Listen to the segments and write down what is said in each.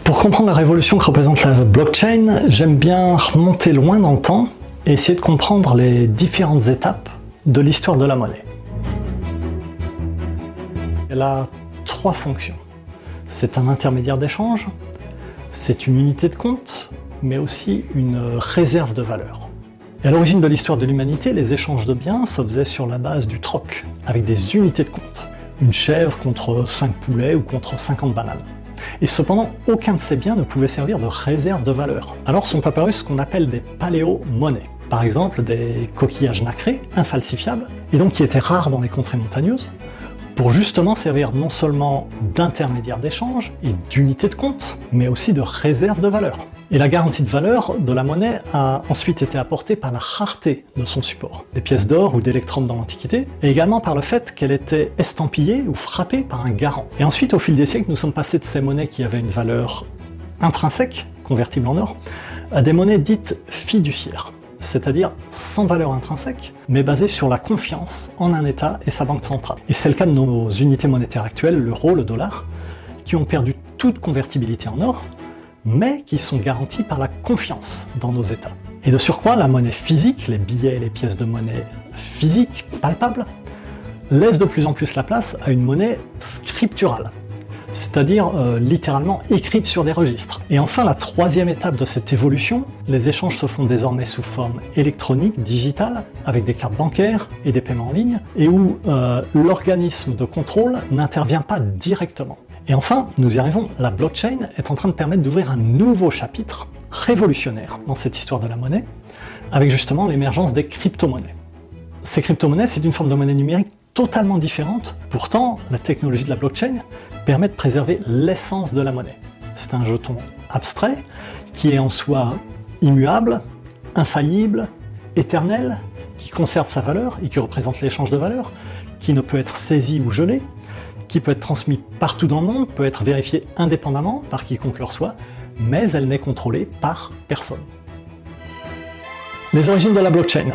Pour comprendre la révolution que représente la blockchain, j'aime bien remonter loin dans le temps et essayer de comprendre les différentes étapes de l'histoire de la monnaie. Elle a trois fonctions. C'est un intermédiaire d'échange, c'est une unité de compte, mais aussi une réserve de valeur. Et à l'origine de l'histoire de l'humanité, les échanges de biens se faisaient sur la base du troc, avec des unités de compte. Une chèvre contre 5 poulets ou contre 50 bananes. Et cependant, aucun de ces biens ne pouvait servir de réserve de valeur. Alors sont apparus ce qu'on appelle des paléo-monnaies. Par exemple, des coquillages nacrés, infalsifiables, et donc qui étaient rares dans les contrées montagneuses, pour justement servir non seulement d'intermédiaire d'échange et d'unité de compte, mais aussi de réserve de valeur. Et la garantie de valeur de la monnaie a ensuite été apportée par la rareté de son support, des pièces d'or ou d'électrum dans l'Antiquité, et également par le fait qu'elle était estampillée ou frappée par un garant. Et ensuite, au fil des siècles, nous sommes passés de ces monnaies qui avaient une valeur intrinsèque, convertible en or, à des monnaies dites fiduciaires, c'est-à-dire sans valeur intrinsèque, mais basées sur la confiance en un État et sa banque centrale. Et c'est le cas de nos unités monétaires actuelles, l'euro, le dollar, qui ont perdu toute convertibilité en or, mais qui sont garantis par la confiance dans nos États. Et de surcroît, la monnaie physique, les billets et les pièces de monnaie physiques, palpables, laisse de plus en plus la place à une monnaie scripturale, c'est-à-dire littéralement écrite sur des registres. Et enfin, la troisième étape de cette évolution, les échanges se font désormais sous forme électronique, digitale, avec des cartes bancaires et des paiements en ligne, et où l'organisme de contrôle n'intervient pas directement. Et enfin, nous y arrivons, la blockchain est en train de permettre d'ouvrir un nouveau chapitre révolutionnaire dans cette histoire de la monnaie, avec justement l'émergence des crypto-monnaies. Ces crypto-monnaies, c'est une forme de monnaie numérique totalement différente. Pourtant, la technologie de la blockchain permet de préserver l'essence de la monnaie. C'est un jeton abstrait qui est en soi immuable, infaillible, éternel, qui conserve sa valeur et qui représente l'échange de valeur, qui ne peut être saisi ou gelé, qui peut être transmis partout dans le monde, peut être vérifié indépendamment par quiconque le reçoit, mais elle n'est contrôlée par personne. Les origines de la blockchain.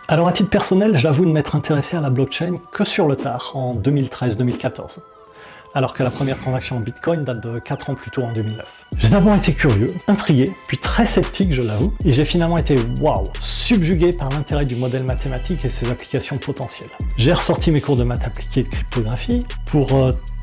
Alors à titre personnel, j'avoue ne m'être intéressé à la blockchain que sur le tard, en 2013-2014. Alors que la première transaction en Bitcoin date de 4 ans plus tôt, en 2009. J'ai d'abord été curieux, intrigué, puis très sceptique, je l'avoue, et j'ai finalement été, subjugué par l'intérêt du modèle mathématique et ses applications potentielles. J'ai ressorti mes cours de maths appliquées de cryptographie pour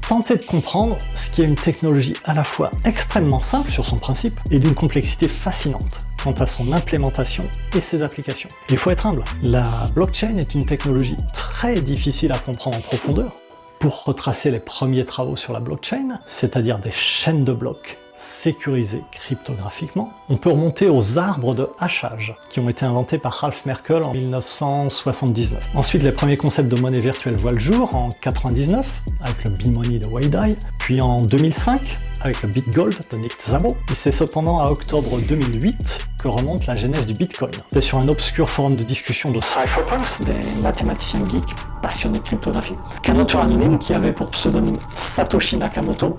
tenter de comprendre ce qui est une technologie à la fois extrêmement simple sur son principe et d'une complexité fascinante quant à son implémentation et ses applications. Il faut être humble, la blockchain est une technologie très difficile à comprendre en profondeur. Pour retracer les premiers travaux sur la blockchain, c'est-à-dire des chaînes de blocs sécurisées cryptographiquement, on peut remonter aux arbres de hachage qui ont été inventés par Ralph Merkle en 1979. Ensuite, les premiers concepts de monnaie virtuelle voient le jour en 1999 avec le B-Money de Wei Dai, puis en 2005 avec le BitGold de Nick Szabo, et c'est cependant à octobre 2008 que remonte la genèse du Bitcoin. C'est sur un obscur forum de discussion de cypherpunks, des mathématiciens geeks passionnés de cryptographie, qu'un auteur anonyme qui avait pour pseudonyme Satoshi Nakamoto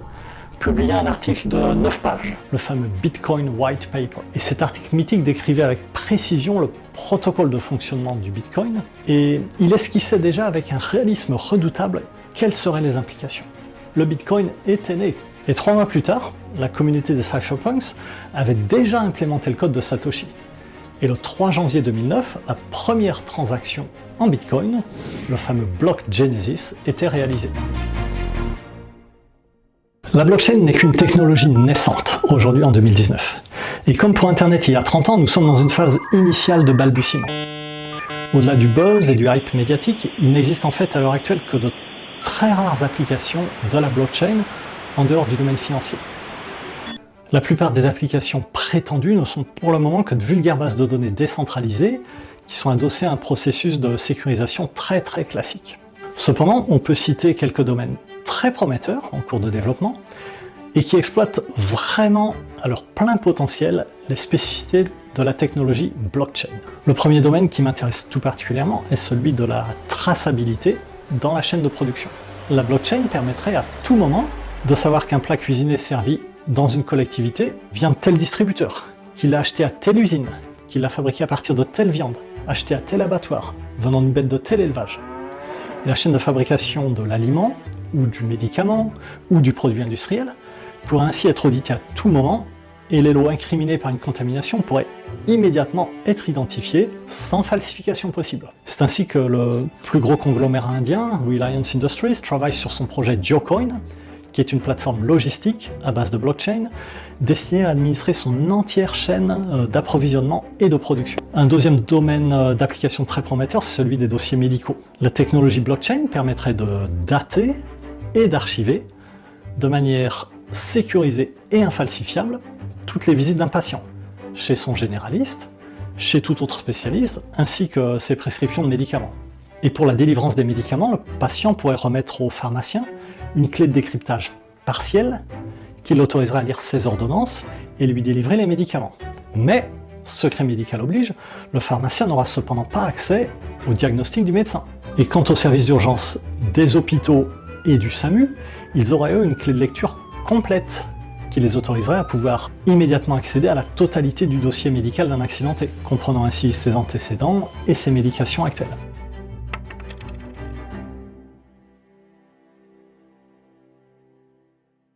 publia un article de 9 pages, le fameux Bitcoin White Paper. Et cet article mythique décrivait avec précision le protocole de fonctionnement du Bitcoin, et il esquissait déjà avec un réalisme redoutable quelles seraient les implications. Le Bitcoin était né. Et 3 mois plus tard, la communauté des cypherpunks avait déjà implémenté le code de Satoshi. Et le 3 janvier 2009, la première transaction en Bitcoin, le fameux bloc Genesis, était réalisée. La blockchain n'est qu'une technologie naissante, aujourd'hui en 2019. Et comme pour Internet il y a 30 ans, nous sommes dans une phase initiale de balbutiement. Au-delà du buzz et du hype médiatique, il n'existe en fait à l'heure actuelle que de très rares applications de la blockchain en dehors du domaine financier. La plupart des applications prétendues ne sont pour le moment que de vulgaires bases de données décentralisées qui sont adossées à un processus de sécurisation très classique. Cependant, on peut citer quelques domaines très prometteurs en cours de développement et qui exploitent vraiment à leur plein potentiel les spécificités de la technologie blockchain. Le premier domaine qui m'intéresse tout particulièrement est celui de la traçabilité dans la chaîne de production. La blockchain permettrait à tout moment de savoir qu'un plat cuisiné servi dans une collectivité vient de tel distributeur, qu'il l'a acheté à telle usine, qu'il l'a fabriqué à partir de telle viande, acheté à tel abattoir, venant d'une bête de tel élevage. Et la chaîne de fabrication de l'aliment, ou du médicament, ou du produit industriel, pourrait ainsi être audité à tout moment et les lots incriminés par une contamination pourraient immédiatement être identifiés sans falsification possible. C'est ainsi que le plus gros conglomérat indien, Reliance Industries, travaille sur son projet GeoCoin, qui est une plateforme logistique à base de blockchain destinée à administrer son entière chaîne d'approvisionnement et de production. Un deuxième domaine d'application très prometteur, c'est celui des dossiers médicaux. La technologie blockchain permettrait de dater et d'archiver de manière sécurisée et infalsifiable toutes les visites d'un patient, chez son généraliste, chez tout autre spécialiste, ainsi que ses prescriptions de médicaments. Et pour la délivrance des médicaments, le patient pourrait remettre au pharmacien une clé de décryptage partielle qui l'autoriserait à lire ses ordonnances et lui délivrer les médicaments. Mais, secret médical oblige, le pharmacien n'aura cependant pas accès au diagnostic du médecin. Et quant aux services d'urgence des hôpitaux et du SAMU, ils auraient eux une clé de lecture complète qui les autoriserait à pouvoir immédiatement accéder à la totalité du dossier médical d'un accidenté, comprenant ainsi ses antécédents et ses médications actuelles.